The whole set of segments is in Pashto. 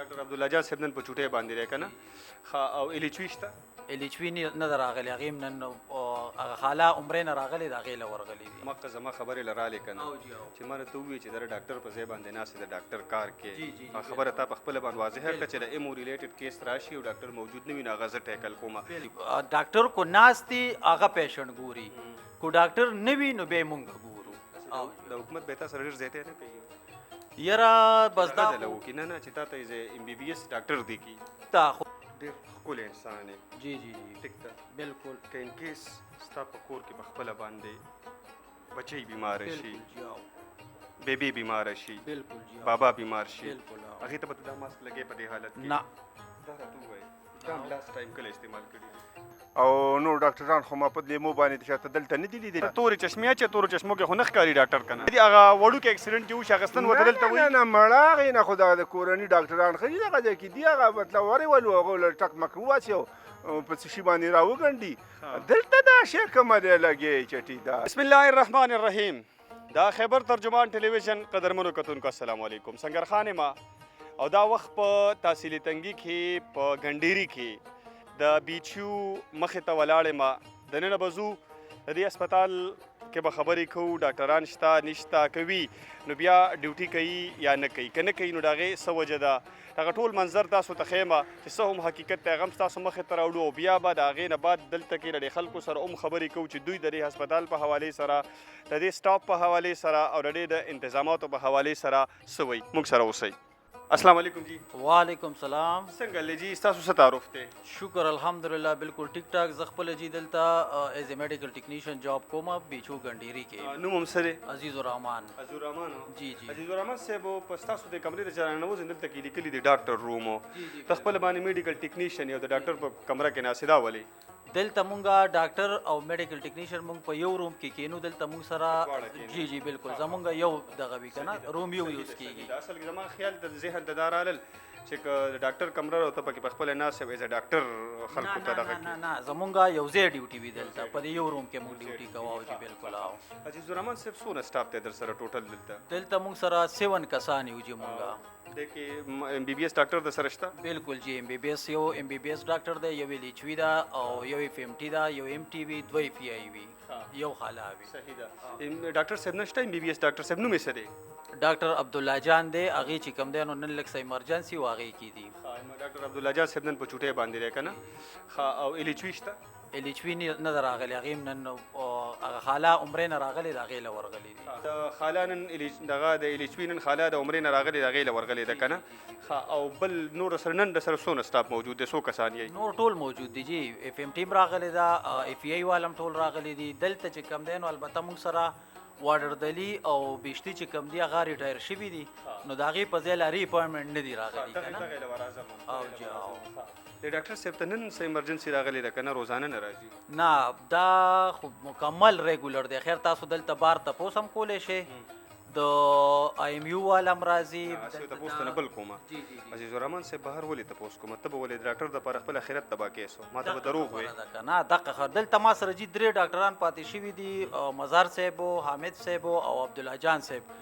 ډاکټر عبدالله جان صاحب نن په چوټۍ باندې دی که نه ښه او ایلیچوي شته ایلیچوي نه ده راغلی هغې هم نن هغه خاله عمرې نه راغلی د هغې له ورغلي دي مقه زما خبرې له رالې که نه چې ما ته ووایي چې د ډاکټر په ځای باندې ناست د ډاکټر کار کې خبره تا په خپله باندې واضحه کړه چې د ایمو ریلیټډ کیس راشي او ډاکټر موجود نه وي نو هغه زه ټیکل کوم ډاکټر کو ناست دي هغه پیشنټ ګوري کو ډاکټر نه وي نو بیا مونږ ګورو د حکومت به تا سره ډېر زیاتی نه کوي یاره بس دا وکړي نه چې تا ته یې ایم بی بي ایس ډاکټر دی کی تا خو ډېر ښکلی انسان یې جی جی جی ټیک ده بالکل که ان کیس ستا په کور کې په خپله باندې بچی بیماره شي بیبي بیماره شي بالکل جی بابا بیمار شي بالکل هغې ته به ته دا ماسک لګې په دې حالت کې نه دا راته ووایه دا هم لاست ټایم کله استعمال کړي او نور ډاکټران خو ما په لیمو باندې چېرته دلته نه دي لیدلي تورې چشمې اچې تورو چشمو کې خو نه ښکاري ډاکټر که نه هغه وړوکی اکسیډنټ چې وشي اخیستن ورته دلته وایي نه مړه هغې نه خو د کورني ډاکټران ښه دي دغه ځای کې دي هغه مطلب ورېولو هغه له ټک مک وواچي او په څه شي باندې راوګنډي دلته دا شی کومه دی لګې چټي دا بسم الله الرحمن الرحیم دا خیبر ترجمان ټلویزیون قدرمنو کتونکو السلام علیکم سنګرخان ما او دا وخت په تحصیل تنګي کې په ګنډيري کې د بیچو مخې ته ولاړې ما دننه بزو د دې هسپتال کې به خبرې کوو ډاکټران شته نشته کوي نو بیا ډیوټي کوي یا نه کوي که نه کوي نو د هغې څه وجه ده هغه ټول منظر تاسو ته ښیمه چې څه هم حقیقت دی هغه هم ستاسو مخې ته راوړو او بیا به د هغې نه بعد دلته کې د دې خلکو سره هم خبرې کوو چې دوی د دې هسپتال په حوالې سره د دې سټاف په حوالې سره او د دې د انتظاماتو په حوالې سره څه وایي موږ سره اوسئ السلام علیکم جی وعلیکم سلام څنګه لې جی ستاسو څه تعارف دی شکر الحمدلله بالکل ټیک ټاک زه خپله جی دلته ایز ا میډیکل ټیکنیشین جاب کوم بیچو ګنډيري کې نوم هم څه دی عزیز الرحمن عزیز الرحمن جی جی عزیز الرحمن صاحب په ستاسو د کمرې د جانانوز دلته کې لیکلي دی ډاکټر روم ته خپل باندې میډیکل ټیکنیشین یو د ډاکټر په کمره کې ناسدا ولي دلته مونږه ډاکټر او میډیکل ټیکنیشین مونږ په یو روم کې کینو دلته مونږ سره جی جی بالکل زمونږ یو دغه وی کنه روم یو یوز کیږي اصل کې زما خیال د ذهن ته دار آلل چې د ډاکټر کمره او ته پکې په خپل ناس ایز ډاکټر خلکو ته دغه نه نه زمونږ یو ځای ډیوټي وی دلته په یو روم کې مونږ ډیوټي کوو جی بالکل او عزیز الرحمن صاحب څونه سټاف ته در سره ټوټل دلته مونږ سره 7 کسان یو جی مونږه د کې ایم بی بی ایس ډاکټر د سره شته بالکل جی ایم بی بی ایس یو ایم بی بی ایس ډاکټر دی یو لیچوي دا او یو اف ام ټي دا یو ام ټي وی دوی پی آی وی یو خاله وی صحیح ده ډاکټر صاحب نشته ایم بی بی ایس ډاکټر صاحب نوم یې څه دی ډاکټر عبدالله جان دی هغې چې کوم دی نو نن لږ څه ایمرجنسي و هغې کې دي ډاکټر عبدالله جان صاحب نن په چوټۍ باندې دی که نه او ایلیچوي شته ایلیچوي نه ده راغلی هغې هم نن هغه خاله عمرې نه راغلی د هغې له ورغلي دي د خاله نن دغه د ایلیچوي نن خاله د عمرې نه راغلې د هغې له ورغلې ده که نه او بل نور سره نن د سره څونه سټاف موجود دی څو کسان یې نور ټول موجود دي جی اف ام ټیم راغلی ده اف ای والم ټول راغلی دي دلته چې کم دی نو البته موږ سره واډر دلی او بیشتي چې کم دی هغه ریټایر شوي دي نو د هغې په ځای لا ری اپاینټمنټ نه دي راغلي که نه او جی او د ډاکټر صاحب ته نن څه ایمرجنسي راغلی ده که نه روزانه نه راځي نه دا خو مکمل ریګولر دی خیر تاسو دلته بار تپوس هم کولی شئ د آی ایم یو والم راځي تپوس ته نه بل کومه عزیز الرحمن صاحب بهر ولې تپوس کومه ته به ولې د ډاکټر دپاره خپل اخرت تباه کیسو ما ته به دروغ وایې که نه دقه خبر دلته ما سره جي 3 ډاکټران پاتې شوي دي مزار صاحب حامد صاحب او عبدالله جان صاحب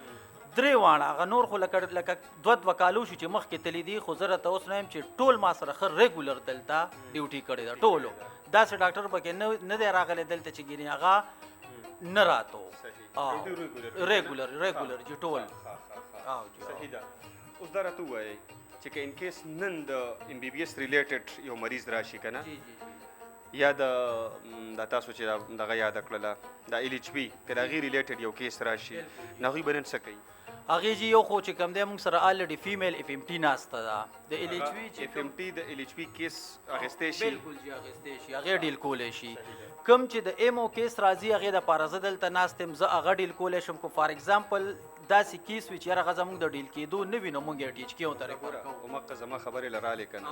3 واړه هغه نور خو لکه دوه کالو شو چې مخکې تللی دي خو زه راته اوس نه یم چې ټول ما سره ښه ریګولر دلته ډیوټي کړې ده ټولو داسې ډاکټر پکې نه دی راغلی دلته چې ګینې هغه نه راتو ریګولر جی ټول صحیح ده اوس دا راته ووایئ چې که ان کیس نن د ایم بی بی ایس ریلیټډ یو مریض راشي که نه یا د تاسو چې دغه یاده کړله د ایلیچوي که د هغې ریلیټډ یو کیس راشي نو هغوی به نن څه کوي هغې جی یو خو چې کوم دی موږ سره الریډي فیمیل اف ام ټي ناسته ده د ایلیچوي چې اف ام ټي د ایلیچوي کیس اخیستی شي بالکل جی اخیستی شي هغې ډیل کولی شي کوم چې د ایمو کیس راځي هغې دپاره زه دلته ناست یم زه هغه ډیل کولی شم کو فار ایګزامپل داسې کیس وي چې یاره هغه زموږ د ډیل کېدو نه وي نو موږ یې ټیچ کیو ته ریفر کوو مقه زما خبرې له رالې که نه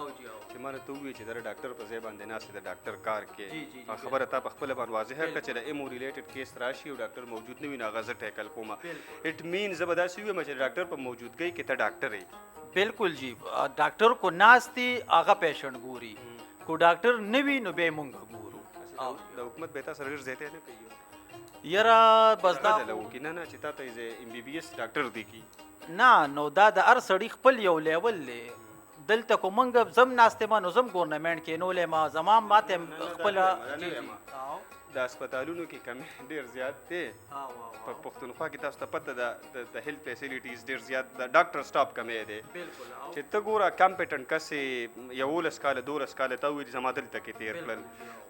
چې ما ته ووایي چې د ډاکټر په ځای باندې ناست د ډاکټر کار کې خبره تا په خپله باندې واضحه کړه چې د ایمو ریلیټډ کیس راشي او ډاکټر موجود نه وي نو هغه زه ټیکل کوم اټ مین زه به داسې ووایم چې د ډاکټر په موجودګۍ کې ته ډاکټر یې بالکل جی ډاکټر کو ناست دي هغه پیشنټ ګوري کو ډاکټر نه وي نو بیا مونږ ګورو د حکومت به تا سره ډېر زیاتی نه کوي یاره بس دا وکړي نه چې تا ته ایم بی بی ایس ډاکټر دی کی نه نو دا د هر سړي خپل یو لیول دی دلته کو مونږ زم ناستې ما نو زم ګورنمنټ کې نولې ما زمام ماته خپل د هسپتالونو کې کمی ډیر زیات دی په پښتونخوا کې تاسو ته پته ده د هیلث فیسیلیټیز ډیر زیات د ډاکټر سټاف کمی دی چې ته ګوره کمپیټنټ کس 11 کاله 12 کاله ته وایي زما دلته کې تیر کړل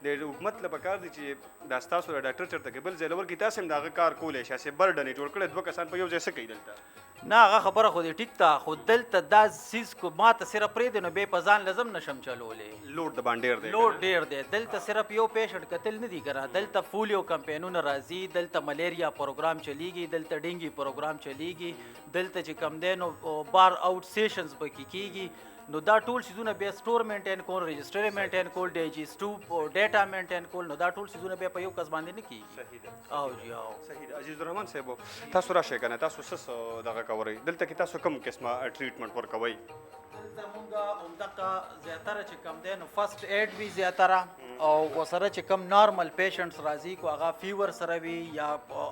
د حکومت له پکار دی چې دا ستاسو د ډاکټر چېرته کې بل ځای لور کې تاسو هم د هغه کار کولی شئ چې برډن یې جوړ کړی 2 کسان په یو ځای څه کوي دلته نه هغه خبره خو دې ټیک ده خو دلته دا سیز کو ما ته صرف پرېږدې نو بې په ځان لازم نشم چلولی لوډ د باندې ډیر دی لوډ ډیر دی دلته صرف یو پیشنټ کتل نه دي کرا دلته فولیو کمپینونه راځي دلته ملیریا پروګرام چلیږي دلته ډینګي پروګرام چلیږي دلته چې کم دی نو بار آوټ سیشنز پکې کیږي نو دا ټول سیزونه بیا سټور مینټین کول رجسټر مینټین کول ډیجیسټو ډیټا مینټین کول نو دا ټول سیزونه بیا په یو کس باندې نه کیږي صحیح ده او جی او صحیح ده عزیز الرحمن صاحب تاسو راشئ کنه تاسو څه دغه کوئ دلته کې تاسو کوم قسمه ټریټمنټ ورکوئ دلته مونږ همدغه زیاتره چې کم دی نو فرست ایډ وي زیاتره او ورسره چې کم نارمل پیشنټس راځي کو هغه فیور سره وي یا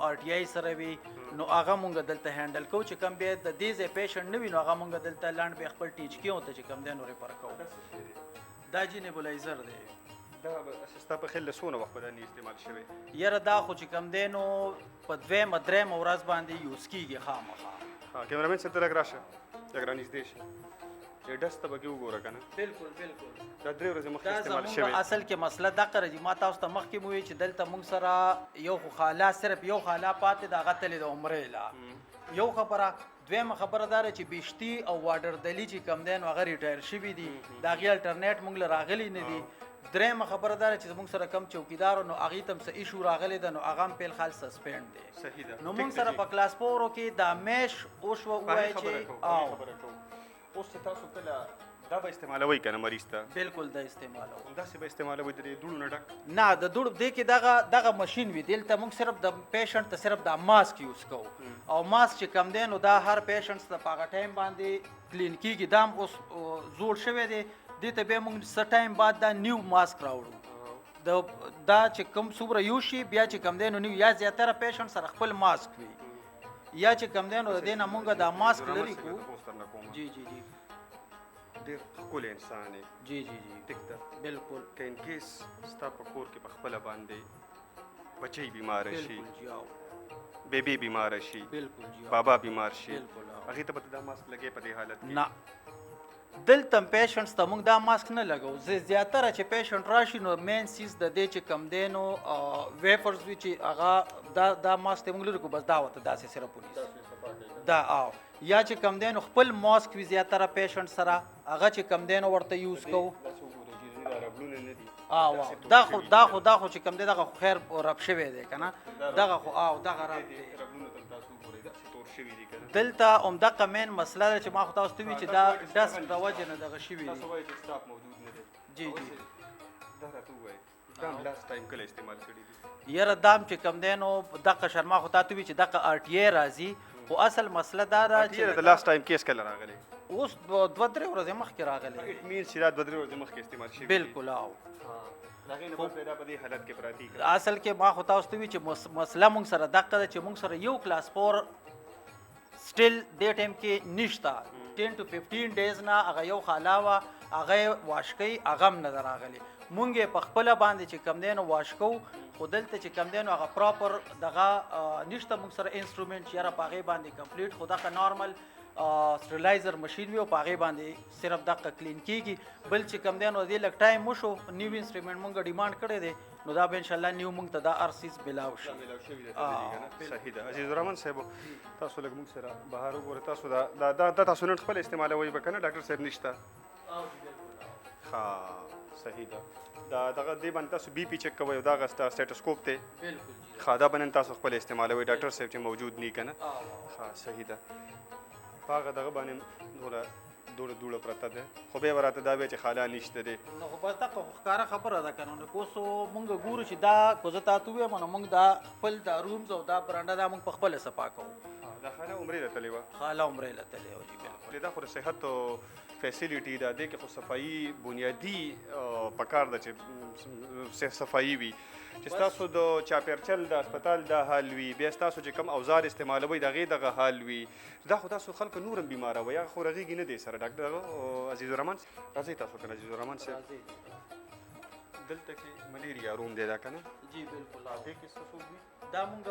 آر ټي آی سره وي نو هغه مونږ دلته هینډل کوو چې کم بیا د دې ځای پیشنټ نه وي نو هغه مونږ دلته لاندې بیا خپل ټیچ کیو ته چې کم دی نو ریفر کوو دا جی نیبولایزر دی دا ستا په خیال څونه وخت به دا نه استعمال شوی یاره دا خو چې کم دی نو په دویمه درېیمه ورځ باندې یوز کیږي خامخا کیمرامین صاحب ته لږ راشه لږ رانږدې شه چې ډست ته پکې وګوره که نه بالکل دا 3 ورځې مخکې دا استعمال زموږ شوی اصل کې مسله دغه راځي ما تاسو ته مخکې مو ویل چې دلته موږ سره یو خو خاله صرف یو خاله پاتې د هغه تلې د عمرې لا یو خبره دویمه خبره دا چې بیشتي او واډر دلی چې کم دی نو هغه ریټایر شوي دي د هغې الټرنیټ موږ له راغلي نه دي درېیمه خبره دا چې زموږ سره کم چوکیدار نو هغې ته هم څه ایشو راغلی ده نو هغه هم پیل خال سسپینډ دی صحیح ده نو موږ سره په کلاس 4 کې دا میش وشوه ووایي چې اوس چې تاسو کله دا به استعمالوئ که نه مریض ته بالکل دا استعمالوو همداسې به استعمالوئ د دې دوړو نه ډک نه د دوړ دې کې دغه ماشین وي دلته موږ صرف د پیشنټ ته صرف دا ماسک یوز کوو او ماسک چې کم دی نو دا هر پیشنټ ته په هغه ټایم باندې کلین کیږي دا هم اوس زوړ شوی دی دې ته بیا موږ څه ټایم بعد دا نیو ماسک راوړو دا چې کوم څومره یوز شي بیا چې کم دی نو نیو یا زیاتره پیشنټ سره خپل ماسک وي یا چې کم دی نو د دې نه موږ دا ماسک لري کوو جی جی جی ډېر ښکلی انسان یې جی جی جی ټیک ده بالکل که ان کیس ستا په کور کې په خپله باندې بچی بیماره شي بالکل جی او بیبي بیماره شي بالکل جی بابا بیمار شي بالکل هغې ته به ته دا ماسک لګې په دې حالت کې نه دلته پیشنټس ته موږ دا ماسک نه لګو زیاتره چې پیشنټ راشي نو مین سیز د دې چې کم دی نو ویفرز وي چې هغه دا ماسک ته موږ لرو کو بس دا ورته داسې صرف ونیسي دا او یا چې کم دی نو خپل ماسک وي زیاتره پیشنټ سره هغه چې کم دی نو ورته یوز کوو دا خو چې کم دی دغه خو خیر رب شوی دی که نه دغه خو دغه رب دی دلته همدغه مین مسله ده چې ما خو تاسو ته وي چې دا ډسټ د وجې نه دغه شوي دي جی جی یاره دام چې کم دی نو دغه شرما خو تا ته وي چې دغه آر ټي آی راځي خو اصل مسله دا ده چې د لاست ټایم کیس کله راغلی اوس 2-3 ورځې مخکې راغلی اټ مینس چې دا 2-3 ورځې مخکې استعمال شوي بالکل او هغې نه پیدا په دې حالت کې پراتی اصل کې ما خو تاسو ته وي چې مسله موږ سره دغه ده چې موږ سره یو کلاس 4 سټیل دې ټایم کې نشته 10 to 15 ډیز نه هغه یو خالا وه هغه واش کوي هغه هم نه ده راغلی مونږ یې په خپله باندې چې کم دی نو واش کوو خو دلته چې کم دی نو هغه پراپر دغه نشته موږ سره انسټرومنټ چې یاره په هغې باندې کمپلیټ خو دغه نارمل سټریلایزر مشین وي او په هغې باندې صرف دغه کلین کیږي بل چې کم دی نو دې لږ ټایم وشو نیو انسټرومنټ مونږ ډیمانډ کړی دی نو دا به انشاءالله نیو مونږ ته دا هر څیز ملاو شي صحیح ده عزیز الرحمن صاحب تاسو لږ مونږ سره بهر وګورئ تاسو دا تاسو نن خپل استعمالوئ به که نه ډاکټر صاحب نشته ښه صحیح ده دا دغه دې باندې تاسو بي پي چک کوئ او دغه سټیټوسکوپ دی ښه دا به نن تاسو خپل استعمالوئ ډاکټر صاحب چې موجود نی که نه ښه صحیح ده په هغه دغه باندې نوره دوړه پرته ده خو بیا به راته دا بیا چې خالا نشته دی نو خو بس دغه خو ښکاره خبره ده که نه نو کوسو مونږ ګورو چې دا کو زه تاته ووایم نو مونږ دا خپل دا رومز او دا برنډه دا مونږ په خپله صفا کوو دا خاله عمرې له تلې وه خاله عمرې له تلې وه جی بالکل دا خو د صحت فیسیلیټي ده دې کې خو صفایي بنیادي پکار ده چې صفایي وي چې ستاسو د چاپیرچل د هسپتال دا حال وي بیا ستاسو چې کوم اوزار استعمالوئ د هغې دغه حال وي دا خو تاسو خلکو نور هم بیماروئ هغه خو رغېږي نه دی سره ډاکټر عزیز الرحمن راځئ تاسو کنه عزیز الرحمن صاحب دلته کې ملیریا روم دی دا که نه جی بالکل دې کې څه څوک وي دا مونږ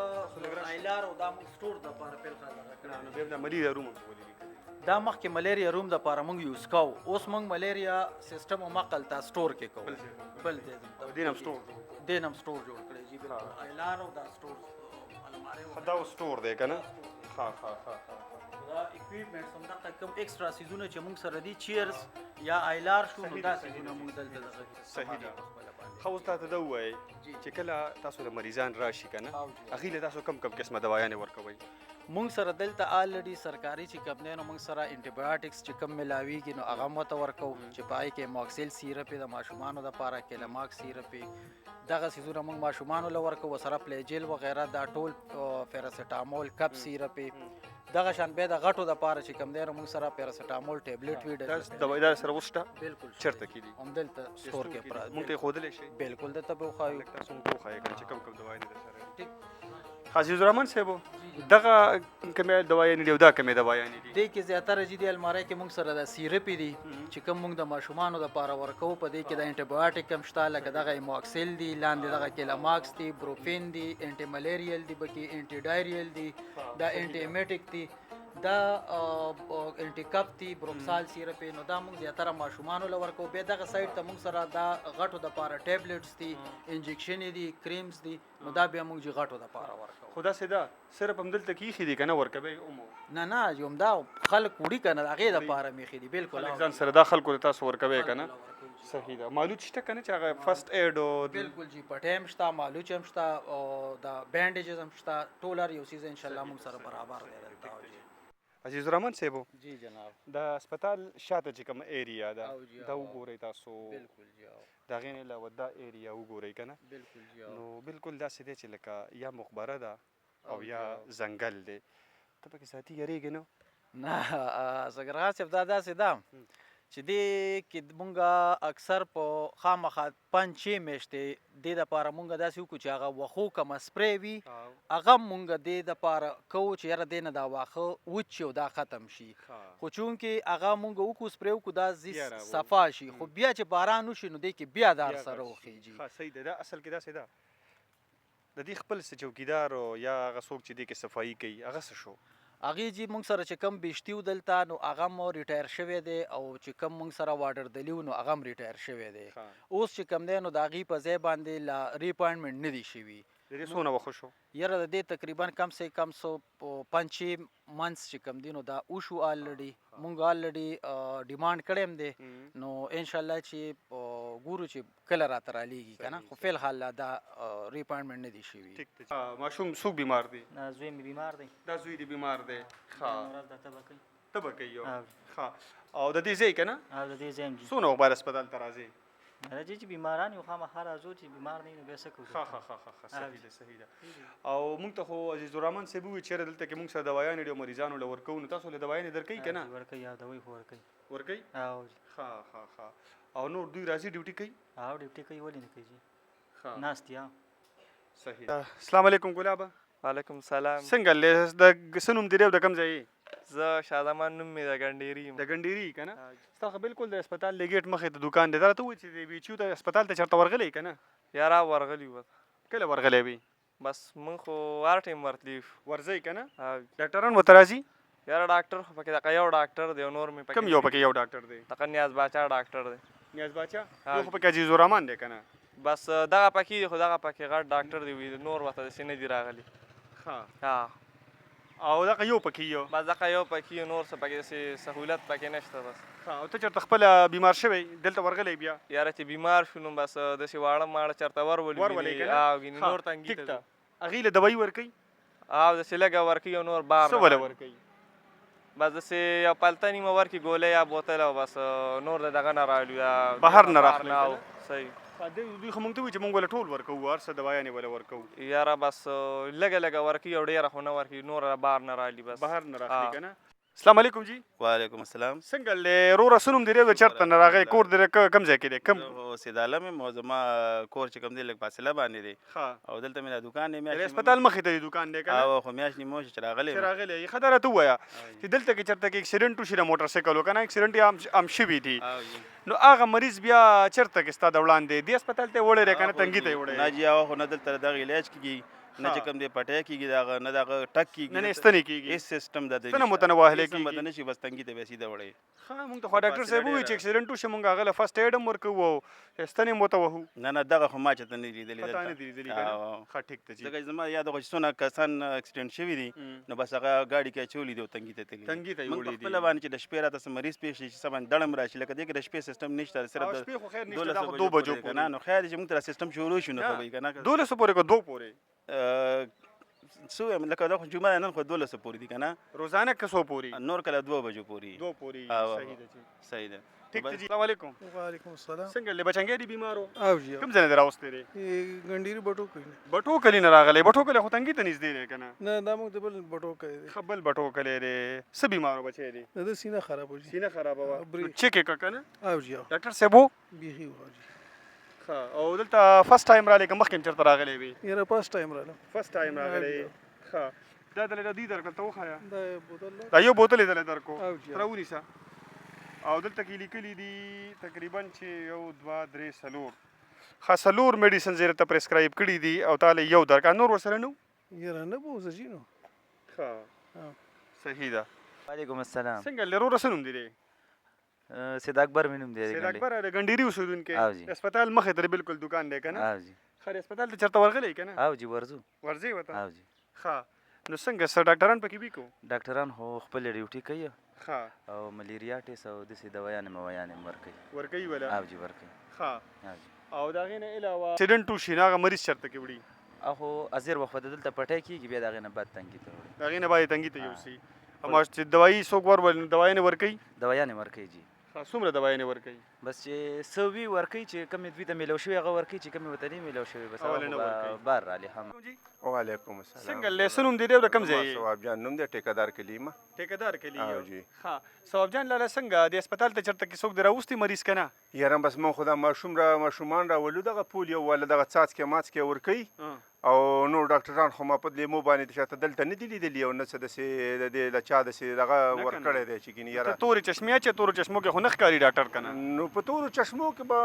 آیلار او دا مونږ سټور دپاره فلحال هغه کړی نو بیا دا ملیریا روم هم ولې لیکلي دا مخکې ملیریا روم دپاره مونږ یوز کوو اوس مونږ ملیریا سیسټم مقل ته سټور کې کوو بل دې هم سټور دې هم سټور جوړ کړی جی بالکل آیلار او دا سټور المارۍ دا سټور دی که نه ها ها ها دا اکویپمنټس همدغه کوم ایکسټرا سیزونه چې مونږ سره دي چیرز یا آیلار شو نو دا سیزونه مونږ دلته دغه صحیح ده ښه اوس تاته دا ووایئ چې کله تاسو د مریضان راشي که نه هغوی له تاسو کم قسمه دوايانې ورکوئ مونږ سره دلته آلریډي سرکاري چې کوم دی نو مونږ سره انټي بایوټکس چې کوم ملاویږي نو هغه هم ورته ورکوو چې په هغې کې موکسیل سیرپ د ماشومانو دپاره کیلماک سیرپ دغه سیزونه مونږ ماشومانو له ورکوو سره پلیجیل وغیره دا ټول پیراسیټامول کپ سیرپ دغه شان بیا د غټو دپاره چې کوم دی نو مونږ سره پیراسیټامول ټیبلټ وي دوايي دا سره اوس شته بالکل چېرته کې دي همدلته سټور کې پراته مونږ ته یې ښودلی شئ بالکل درته به وښایو لږ تاسو موږ وښایئ که نه چې کوم دوايانې در سره دي عزیز الرحمن صاحبو دغه کومې دوايانې دي او دا کومې دوايانې دي دې کې زیاتره چې دي المارۍ کې مونږ سره د سیرپې دي چې کوم مونږ د ماشومانو دپاره ورکوو په دې کې د انټي بایوټیک هم شته لکه دغه ایموکسیل دي لاندې دغه کیلاماکس دي بروفین دي انټي ملیریل دي بکې انټي ډایریل دي دا انټي ایمیټک دي دا انټي کپ دي بروکسال سیرپ نو دا مونږ زیاتره ماشومانو له ورکوو بیا دغه سایډ ته مونږ سره دا غټو دپاره ټیبلټس دي انجکشنې دي کریمز دي نو دا بیا مونږ چې غټو دپاره ورکوو خو داسې ده صرف همدلته کې ایښي دي که نه ورکوئ نه نه یم دا خلک وړي که نه د هغې دپاره مې ایښي دي بالکل خلک ځان سره دا خلکو ته تاسو ورکوئ که نه صحیح ده مالوچ شته که نه چې هغه فرسټ ایډ او بالکل جی پټی هم شته مالوچ هم شته او دا بینډیجز هم شته ټول هر یو څیز انشاءالله مونږ سره برابر دی دلته عزیز الرحمن صاحبو جی جناب د هسپتال شاته چې کوم ایریا ده جی دا وګورئ تاسو بالکل جی د هغې نه علاوه دا ایریا وګورئ که نه بالکل جی نو بالکل داسې دی چې لکه یا مقبره ده او یا ځنګل دی ته پکې ساتي یریږې نه نه سګرغا صاحب دا داسې ده چې دې کې مونږ اکثر په خامخا 5-6 میاشتې دې دپاره مونږ داسې وکړو چې هغه وښو کومه سپری وي هغه مونږ دې دپاره کوو چې یاره دې نه دا واښه وچ شي او دا ختم شي خو چونکې هغه مونږ وکړو سپری وکړو دا زیس صفا شي خو بیا چې باران وشي نو دې کې بیا دا سره وخیږي صحیح ده دا اصل کې داسې ده د دې خپل څه چوکیدار یا هغه څوک چې دې کې صفایي کوي هغه څه شو هغې چې مونږ سره چې کم بیشتي دلته نو هغه مو ریټایر شوی دی او چې کم مونږ سره واډر دلی نو هغه هم ریټایر شوی دی اوس چې کم دی نو د هغې په ځای باندې لا ریپاینټمنټ نه دی شوي د دې څونه وخت شو یاره د دې تقریبا کم سے کم 5-6 منثس چې کم دی نو دا وشو آلریډي مونږ آلریډي ډیمانډ کړی هم دی نو انشاءالله چې ګورو چې کله راته رالیږي که نه خو فی الحال لا دا ریپاینټمنټ نه دی شوي ټیک دی ماشوم څوک بیمار دی زوی مې بیمار دی دا زوی دی بیمار دی ورځ د تبه کوي تبه کوي ښه او د دې ځای که نه او د دې ځای هم څونه وخت بعد هسپتال ته راځئ راځي چې بیماران یو خامخا راځو چې بیمار نه یو بیا څه کوو ښه صحیح ده صحیح ده او موږ ته خو عزیز الرحمن صاحب وویل چېرې دلته کې موږ سره دوايانې دي او مریضانو له ورکوو نو تاسو له دوايانې درکوئ که نه ورکوي او دوی خو ورکوي ورکوئ او ښه او نور دوی راځي ډیوټي کوي او ډیوټي کوي ولې نه کوي جی ناست یا صحیح ده السلام علیکم ګلابه وعلیکم سلام څنګه لیس د څه نوم دی او د کوم ځای زه شادمان نوم مې د ګنډيري یم د ګنډيري که نه ستا خو بالکل د هسپتال د ګیټ مخې ته دوکان دی دا راته ووایي چې د بیچیو ته هسپتال ته چېرته ورغلی که نه یاره ورغلی وه کله ورغلی وي بس مونږ خو هر ټایم ورتلی ورځئ که نه ډاکټران ورته راځي یاره ډاکټر خو پکې دغه یو ډاکټر دی او نور مې کوم یو پکې یو ډاکټر دی دغه نیاز باچا ډاکټر دی نیاز باچا یو خو پکې عزیز الرحمن دی که نه بس دغه پکې دی خو دغه پکې غټ ډاکټر دی وي نور ورته داسې نه دي راغلي ښه او دغه یو پکې یو بس دغه یو پکې نور څه پکې داسې سهولت پکې نشته بس او ته چېرته خپله بیمار شوی دلته ورغلی بیا یاره چې بیمار شو نو بس داسې واړه ماړه چېرته ورولې که او وینې نور تنګي ټیک ده هغې له دوایي ورکوي او داسې لږه ورکوي او نور بار څه وله ورکوي بس داسې یو پلته نیمه ورکړي ګولۍ یا بوتل او بس نور د دغه نه راغلي یا بهر نه راغلي او صحیح دوی خو موږ ته وایي چې موږ وله ټول ورکوو هر څه دوايانې وله ورکوو یاره بس لږه لږه ورکوي او ډېره خو نه ورکوي نور بهر نه راغلي بس بهر نه راغلي که نه السلام علیکم جی وعلیکم السلام. څنګه له رو رسونم دی د چرته نه راغی کور د کم ځای کې دی کم زه سید عالم یم او زما کور چې کوم دی لږ فاصله باندې دی ها او دلته مې دا دکان دی د میاشت هسپتال مخې ته دی دکان دی کنه او خو میاشت نیمه وشوه چې راغلی چې یم. راغلی یې خبره ته ووایه چې دلته کې چېرته کې اکسیډنټ وشي د موټر سایکل کنه اکسیډنټ هم شوي دي او جی. نو هغه مریض بیا چېرته کې ستا د وړاندې دې هسپتال ته وړی دی کنه تنګي ته یې وړی نه جی هغه خو نه دلته دغه علاج کېږي نه ها. چې کوم دی پټی کېږي دغه نه دغه ټک کېږي نه نه ستنې کېږي هېڅ سیسټم د ستنه مو ته نه وهلی هېڅ هم به کېږي. ته نه شي بس تنګي ته بیا سیده وړی. ښه موږ ته خو ډاکټر صاحب ووایي چې اکسیډنټ وشي موږ هغه له فرسټ ایډ هم ورکوو او ستنې مو ته وهو نه نه دغه خو ما چېرته نه دي لیدلي پتا نه دلته. دي لیدلي کنه او ښه ټیک ته جي ځکه چې زما یاد خو چې څونه کسان اکسیډنټ شوي دي نو بس هغه ګاډي کې اچولي دي او تنګي ته تللي دي. تنګي ته یې موږ په وړي خپله دي باندې چې د شپې راته څه مریض پېښ شي چې څه باندې دړم راشي لکه دې کې د شپې سیسټم نشته او صرف د شپې خو خیر نشته 12 دا خو 2 بجو که نه نو خیر دی چې موږ ته دا سیسټم شروع شو نو یا. خو به یې که نه 12 پورې کو 2 پورې څه وایم لکه دا خو جمعه ده، نن خو 12 پورې دي که نه روزانه که 100 پورې نور کله 2 بجو پورې 2 پورې او. صحیح ده جی صحیح ده. ٹھیک ته جی السلام علیکم وعلیکم السلام. څنګه له بچنګې دي بیمارو او جی کوم ځای نه راوستې دي ګنډيري بټو کوي بټو کلی نه راغلی بټو کلی خو تنګي ته نږدې دی کنه نه دا موږ د بل بټو کوي دي. خبل بټو کلی دی څه بیمارو بچی دي د سینه خراب وږي سینه خراب و بري. چیک یې کنه او جی او ډاکټر صاحب بيخي وږي. ښه او دلته فرست ټایم را لګم مخکې چرته راغلی وي یره پاس ټایم رااله فرست ټایم راغلی ښه دا دلته دې درکړه ته وخایا دا بوتل دا یو بوتل یې دلته درکو او جی. تر ونیسه او دلته کې لیکلي دي تقریبا چې 1 2 3 4 ښه 4 میډیسنز یې راته پرسکرایب کړي دي او تاله یو درکړه نور ورسره نو یره نه بوزه جی نو. ښه صحیح ده وعلیکم السلام. څنګه لرو رسنوم دي سید اکبر مې نوم دی. سید اکبر د ګنډيري او اوسیدونکو جی. هسپتال مخې ته بالکل دکان دی کنه او جی خیر هسپتال ته چرته ورغلی کنه او جی ورزو ورځي وته او جی. ښه نو څنګه سر ډاکټران پکې بي کو ډاکټران خو خپل ډیوټي کوي ښه او ملیریا ټیس او داسې دوايانې مویانې ورکوي ورکوي ولا او جی ورکوي ښه او جی. او دا غینه علاوه اکسیډنټ وشي ناغه مریض چرته کې وړي اخو ازیر وخت دلته پټای کیږي بیا دغه نه بعد تنګي ته وړي دا غینه باندې تنګي ته یوسي اما چې دوايي څوک ور دوايي نه ورکوي دوايانې ورکوي جی. ښه څومره دوايي نه ورکوي بس چې سوي ورکوي چې کمې دوی ته میلو شوي هغه ورکوي چې کمې ورته نه میلو شوي بس اول نه هغه ورکوي. به بار رالی هم. وعلیکم السلام. څنګه لیسنوم دی د کم ځای ثواب جان نوم دی ټیکدار کلیمه. ټیکدار کلی او جی. ښه ثواب جان لاله څنګه د هسپتال ته چرته کې څوک دی راوستي مریض کنه یاره بس مون خدا ماشومان راولو دغه پولیو ولا دغه څاڅکې ماڅکې ورکوي او نور ډاکټران خو ما په لیمو باندې شاته دلته نه دي لیدلي او نه څه داسې د دې له چا داسې دغه ورکړی دی چې ګینې ته یاره تورې چشمې چې تورو چشمو کې خو نه ښکاري ډاکټر کنه نو په تورو چشمو کې به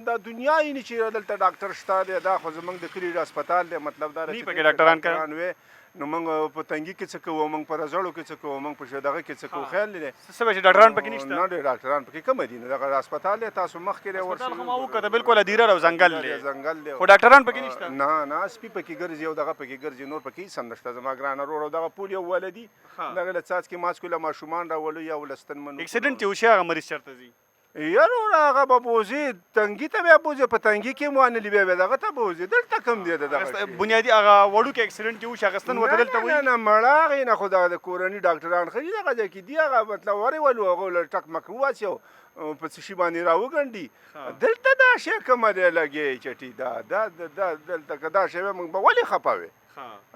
دا دنیا یې نه چې دلته ډاکټر شته دی دا خو زمونږ د کلي هسپتال دی مطلب دا نی پکې ډاکټران که؟ نو موږ په تنګي کې څه کوو موږ په رزړو کې څه کوو موږ په دغه کې څه کوو خیال دی څه به چې ډاکټران پکې نشته نه ډېر ډاکټران پکې کم دي نو دغه هسپتال دی تاسو مخکې دی هسپتال خو ما وکړه بالکل ادیره او ځنګل دی ځنګل دی خو ډاکټران پکې نشته نه نه سپي پکې ګرځي او دغه پکې ګرځي نور پکې هیڅ هم نشته زما ګرانه ورور او دغه پولیو ولدي دغه له څاڅکي ماسکو له ماشومان راولو یا ولستن منو اکسیډنټ چې وشي هغه مریض چرته ځي یاره هغه به بوځي تنګي ته بیا بوځي په تنګي کې مو نه بیا دغه ته بوځي دلته کم دی دغه بنیادی هغه وړوکی اکسیډنټ چې وشي هغه ستن ورته دلته نه وایي نه مړه هغې نه خو د کورني ډاکټران ښه دي دغه ځای کې دي هغه مطلب ورې ولو هغه له ټک مک وواچي او په څه شي باندې راوګنډي دلته دا شی کومه دی لګې چټي دا دلته که دا شی موږ به ولې خفه وې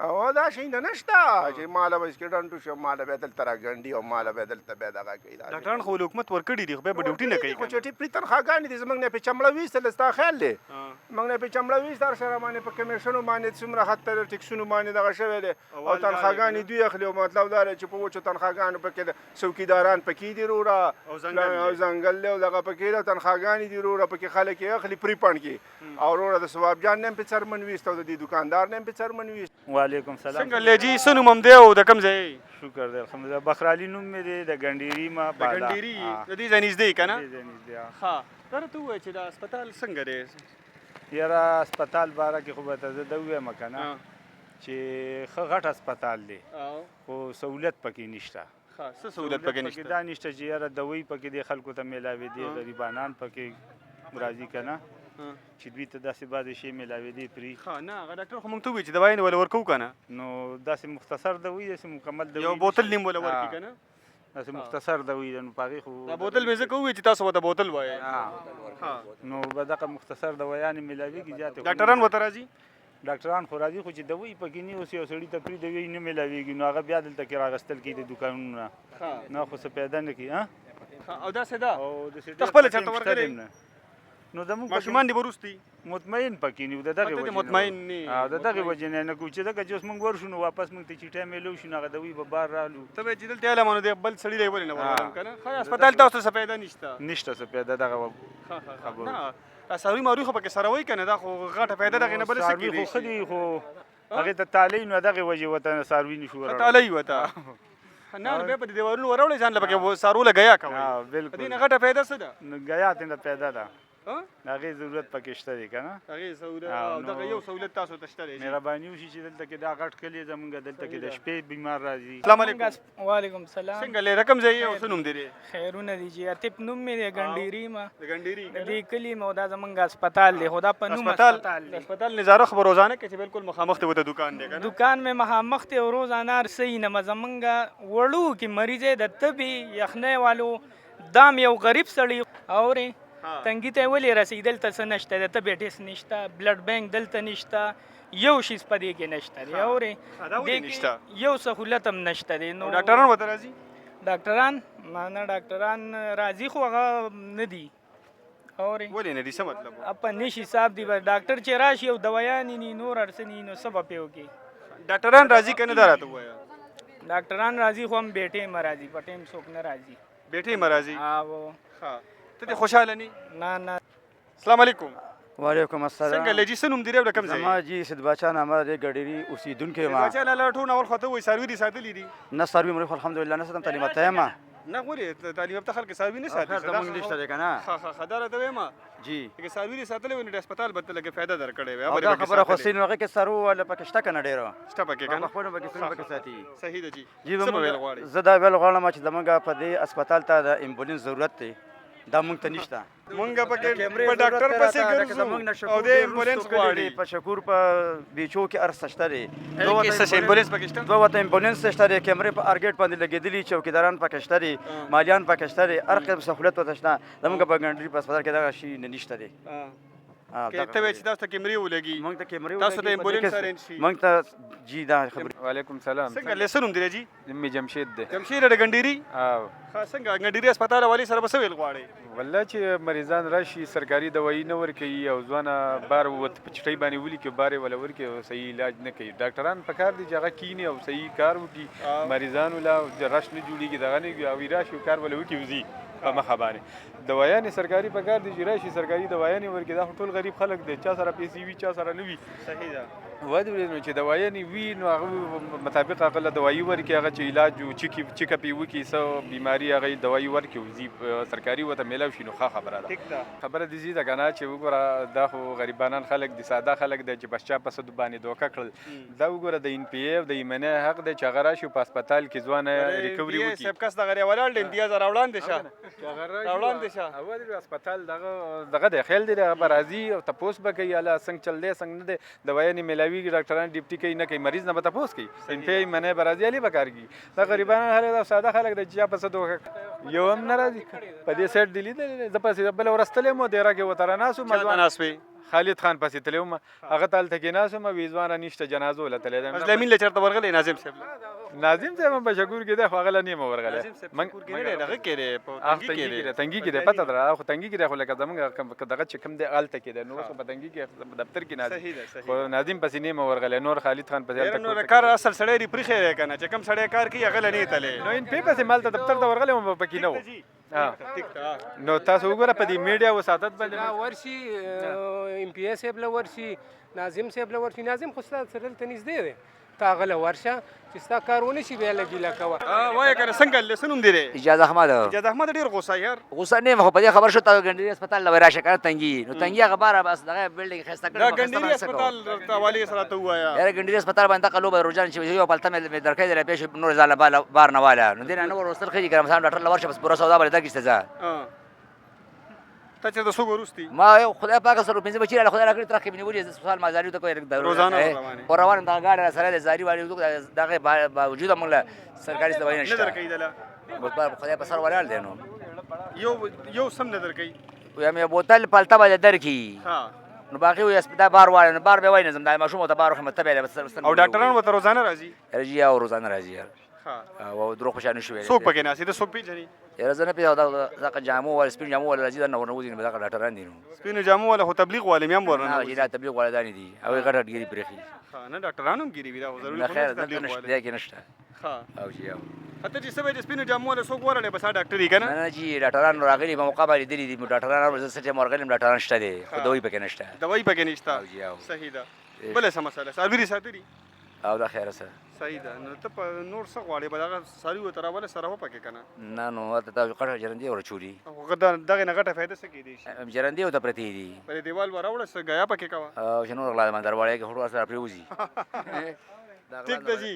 او دا شی نه نشته چې ماله به اکسیډنټ وشي ماله بیا دلته راګنډي او ماله بیا دلته بیا دغه کوي ډاکټران خو حکومت ورکړي دي خو بیا به ډیوټي نه کوي خو چټي پرې تنخواګانې دي زموږ نه پې چمړه ویستل ستا خیال دی موږ نه پې چمړه ویست هر سره باندې په کمیشنو باندې څومره حتی ټکسونو باندې دغه شوی دی او تنخواګانې دوی اخلي او مطلب دا دی چې په وچو تنخواګانو پکې د څوکیداران پکې دي وروره او ځنګل دی او دغه پکې دی او تنخواګانې دي وروره پکې خلک یې اخلي پرې پڼ کې او وروره د ثواب جان نه هم پې څرمن ویست او د دې دوکاندار نه هم پې څرمن ویست وعلیکم السلام. څنګه لیجی څه نوم هم دی او د کوم ځای شکر دی الحمدلله. بخرالي نوم مې دی د ګنډيري ما د ګنډيري د دې ځای نږدې که نه نه ښه دا راته ووایه چې دا هسپتال څنګه دی یاره هسپتال باره کې خو به ته زه ده ووایم که نه چې ښه غټ هسپتال دی خو سهولت پکې نشته څه سهولت پکې نشته دا نشته چې یاره دوی پکې دی خلکو ته میلاوېدي غریبانان پکې راځي که نه چې دوی ته داسې بعضې شی میلاوېدي پرې نه هغه ډاکټر خو موږ ته ووایي چې دوايي نه ولې ورکوو که نه نو داسې مختصر دوی داسې مکمل دوی یو بوتل نیم ولې ورکړي که نه داسې مختصر دوی ده نو په هغې خو دا بوتل مې ځکه ووایي چې تاسو ورته بوتل وایئ نو به دغه مختصر دوایانې میلاوېږي زیاتې ډاکټران ورته راځي ډاکټران خو راځي خو چې دوی پکې نه اوس یو سړي ته پرې دوی نه میلاویږي نو هغه بیا دلته کې راغستل کېږي د دوکانونو نه نه خو څه پیدا نه کړي او داسې ده او د ته خپله چېرته ورغلی نو زموږ ماشومان دې به وروستي مطمئن پکې نه د دغې ته دې وجې مطمئن نه نه د دغې وجې نه نه کوو چې ځکه چې اوس موږ ورشو نو واپس موږ ته چیټۍ میلو شو نو هغه دوی به بار رالو ته به چې دلته علم نو د بل سړي دی ولې نه ورغلم که نه ښه هسپتال ته اوس څه پیدا نشته نشته څه پیدا دغه خبرو نه څاروي ماروي خو پکې سروي که نه دا خو غټه پیدا دغې نه بله څه څاروي خو ښه کېدی دي خو هغې ته تالی نو دغې وجې ورته څاروي نشو شي تالی وته نه بیا په دې دیوالونو وروړی ځان له پکې څاروله ګیا کوئ په بالکل دې نه غټه پیدا څه ده نو ګیا تېنه پیدا ده هغې ضرورت پکې شته دی که نه هغې سهولت او دغه یو سهولت تاسو ته شته دی مهرباني وشي چې دلته کې دا غټ کلی زمونږ دلته کې د شپې بیمار راځي السلام علیکم وعلیکم السلام څنګه لی رقم ځای او څه نوم دی دی خیرونه دي چې عتیب نوم مې دی ګنډيري ما د ګنډيري د دې کلي مو دا زمونږ هسپتال دی خو دا په نوم هسپتال هسپتال دی هسپتال نظاره خو به روزانه کې چې بالکل مخامخ ته ورته دکان دی که نه دکان مې مخامخ ته روزانه رسوي نه زمونږ وړو کې مریض د تبې یخنۍ والو دام یو غریب سړی اورې تنګي ته ولې رسېدل ته څه نشته د تبې ټیسټ نشته بلډ بینک دلته نشته یو شیز په دې کې نشته دی اورې دې کې یو سهولت هم نشته دی نو ډاکټران ورته راځي ډاکټران معنا ډاکټران راځي خو هغه نه دي اورې ولې نه دي څه مطلب په نشي صاحب دی ډاکټر چې راشي او دوايانې ني نور ارسني نو سبب پیو کې ډاکټران راځي کنه دا راته وایا ډاکټران راځي خو هم بیٹه مرাজি په ټیم څوک نه راځي بیٹه مرাজি او ها ته خوشاله نه نه السلام علیکم وعلیکم السلام څنګه لجی سنوم دی رب کم ځای ما جی سید بچا نامه د ګډيري اوسیدونکو ما بچا لاله ټول اول خطه وای سروي دي ساتلی دي نه سروي مری الحمدلله نه ستم تعلیمات تاما نه غوري تعلیم ته خلک سروي نه ساتي خیر زمونږ نشته دی کنه ها خدای ته ما جی که سروي دي ساتلی ونه د هسپتال به لګه फायदा درکړې او دا خبره خو سین وغه کې سرو ولا پکشته کنه ډیرو شته پکې کنه خو نه پکې سین پکې ساتي صحیح ده جی جی ویل غواړي زه دا ویل غواړم چې زمونږ په دې هسپتال ته د امبولانس ضرورت دی دا مونږ ته نشته مونږ پکې په ډاکټر پسې ګرځو او د امبولانس غواړي په شکور په بیچو کې ارسشته دی دوه څه امبولانس پکې شته دوه وته امبولانس شته دی کیمرې په ارګیټ باندې لګېدلي چوکیداران پکې شته دي مالیان پکې شته دي هر قسم سہولت وته شته زمونږ په ګنډري په هسپتال کې دا شي نه نشته دی کې ته چې تاسو ته کیمرې ولګي مونږ ته کیمرې تاسو ته امبولانس ارینج شي مونږ ته جی دا خبر وعلیکم سلام څنګه لیسنوم دی جی می جمشید دی جمشید د ګنډيري او څنګه ګنډيري هسپتال والی سره بس ویل غواړي والله چې مریضان راشي سرکاري دوايي نه ورکوي او ځوانه بار وت په چټۍ باندې ولي کې بارې ولا ورکوي او صحیح علاج نه کوي ډاکټران په کار دي چې هغه کینی او صحیح کار وکړي مریضان ولا رش نه جوړیږي دغه نه او راشي کار ولا وکړي وزي په مخه باندې دوايانې سرکاري په کار دي چې راشي سرکاري دوايانې ورکړي دا ټول غریب خلک دي چا سره پیسې وي چا سره نه وي صحیح ده وایي نو چې دوايانې وي نو هغه مطابق هغه دوايي ورکړي هغه چې علاج او چیک اپ وکړي څه بیماری هغه دوايي ورکړي وزي سرکاري وته میلاو شي نو ښه خبره ده خبره دي چې دا کنه چې وګوره دا خو غریبانان خلک دي ساده خلک دي چې بچا په صد باندې دوکه کړل دا وګوره د ان پی اف د ایمنه حق دی چې هغه راشي په هسپتال کې ځوانه ریکوري وکړي سب کس د غری ولال د امتیاز راوړاندې شه راوړاندې شه اول د هسپتال دغه د خیال دی د راضي او تپوس به کوي اله څنګه چل دی څنګه نه دی دوايانې ملاوي ډاکټران ډیپټي کوي نه کوي مریض نه به تپوس کوي ان پی منه برازي علي بکارږي دا غریبانان خلک دا ساده خلک د چې په صدو یو هم ناراضي په دې سیټ دی لیدل د پاسې بل ورستلې مو ډیره کې وتر ناسو مزوان خالد خان پسې تلوم هغه تل ته کې ناسو ما ویزوانه نشته جنازو لته مظلمین له چرته ورغلی ناظم صاحب ناظم صاحب په شکور کې د خغله نیمه ورغله من کور کې دغه کې په تنګي کې پته درا خو تنګي کې خو لکه زمونږ دغه چې کم دی آلته کې د نو په تنګي کې دفتر کې ناظم خو ناظم پسې نیمه ورغله نور خالد خان پسې نور کار اصل سړی ری پرخه کنه چې کم سړی کار کوي هغه لنی تله نو ان په پسې مال ته دفتر ته ورغله مو پکې نو نو تاسو وګوره په دې میډیا وساتت باندې ورشي ام پی ایس ایب لورشي ناظم صاحب لورشي ناظم خو ستاسو سره تل نږدې دی تا غله ورشه چې ستا کارونه شي بیا لګی لکوه وای کنه څنګه لسنوم دی اجازه احمد اجازه احمد ډیر غوسه یار غوسه نه خو په دې خبر شو ته ګنډيري هسپتال لور راشه کار تنګي نو تنګي خبره بس دغه بلډینګ خسته کړو دا ګنډيري هسپتال ته والی سره ته وایا یاره ګنډيري هسپتال باندې قلوب روجان چې یو پلته مې درکې درې پېښ نور زاله بار نه والا نو دینه نور وستل خېږي ګرم سم ډاکټر لور شه بس پورا سودا بل درکې ځه ته چې تاسو ګورستي ما یو خدای پاک سره پنځه بچی له خدای راکړي ترخه بنې ولې سوال مازاری ته کوي روزانه اور روان دا غاډه سره د زاری والی دغه باوجود موږ سرکاري دوايي نشته نه درکې بس خدای په سر ولال دینو یو سم نه درکې یا مې بوتل پلته باندې درکې ها نو باقي وي دا بار وای نه بار به وای نه زم دا ماشوم ته بار خمه تبع بس او ډاکټران ورته روزانه راځي رجی او روزانه راځي یار ها او درو خوشانه شوې څوک پکې نه سي د څوک پیژني یاره زه نه پیژنم دا جامو ولا سپین جامو ولا راځي دا نو نوځي نه دا ډاکټران دي نو سپینو جامو ولا خو تبلیغ والے مې هم ورنه نه دا تبلیغ ولا دانی دي او غټ ګيري پرخي ها نه ډاکټرانو هم ګيري وی دا ضروري نه خیر تبلیغ نشته والے دی کې نشته ها او جی او اته چې سبا د سپینو جامو ولا څوک ورله بس ډاکټر یې کنه نه جی ډاکټران راغلي په مقابله دي دي ډاکټران زه سټه مورګل ډاکټران شته دي خو دوی پکې نشته دوايي پکې نشته او جی او صحیح ده بل څه مسله سروي ساتري او دا خیره سره صحیح ده نو ته په نور څه غواړې به دغه ساری و تراوله سره پکې کنه نه نو ته دا قټه جرندې ور چوری هغه دغه نه غټه فائدہ څه کې دي جرندې او ته پرتی دي په دیوال وراوړه څه غیا پکې کوا او شنو غلا مندر وړای کې هړو سره پریوزي ټیک ده جی